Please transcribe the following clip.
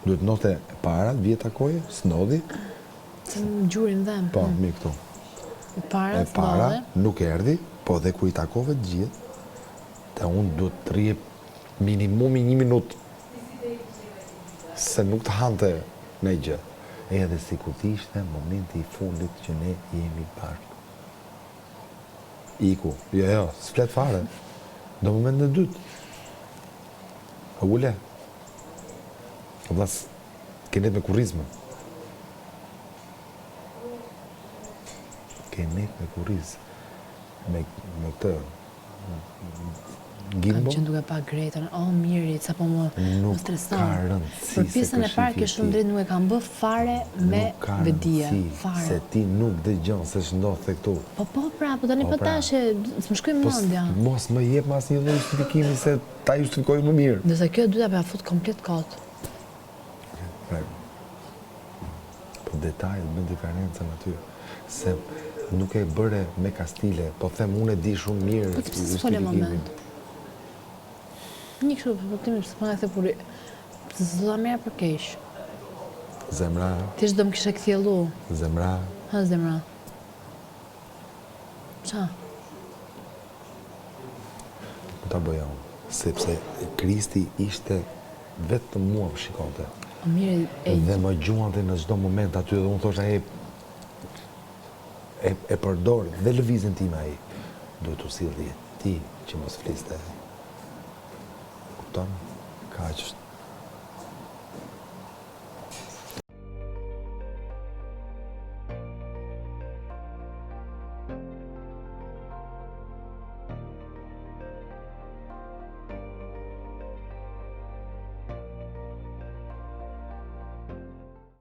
Duhet note para, vjet takoje, s'ndodhi. Se më gjurin dhem. Po, mi këtu. E para, nuk erdi, po dhe ku i takove të gjithë, dhe unë duhet të rije minimumi 1 minutë, se nuk të hante në gjë. Edhe si ku t'ishte momenti i fundit që ne jemi bashkë. Iku, jo, s'flet fare. Do moment në dytë. Ule. Vlas, kenet me kurizme. Kenet me kuriz. Me këtë Kam qenë duke pa Gretën, miri, sa po më streson. Nuk ka rëndësi. Për pjesën e parë ke shumë drejt, nuk e kam bë fare me vedije. Fare. Se ti nuk dëgjon se ç'ndodh te këtu. Po pra, po tani po tash s'më shkoj mendja. Mos më jep asnjë lloj justifikimi se ta justifikoj më mirë. Ndërsa kjo e dyta pa fut komplet kot. Po detajet bën diferencën aty. Se nuk e bëre me kastile, po them unë e di shumë mirë. Po pse s'fole moment? Një kështu përpëtimi që s'pëna e the puri, se s'do ta merr për keq. Zemra. Ti ç'do më kishe kthjellu? Zemra. Ha, zemra. Qa? Po ta bëja unë, sepse Kristi ishte vetëm mua më shikonte. Dhe më gjuante në çdo moment aty dhe unë thosha e përdor dhe lëvizjen time ai. Duhet u sillje ti që mos fliste. Kupton? Kaq është.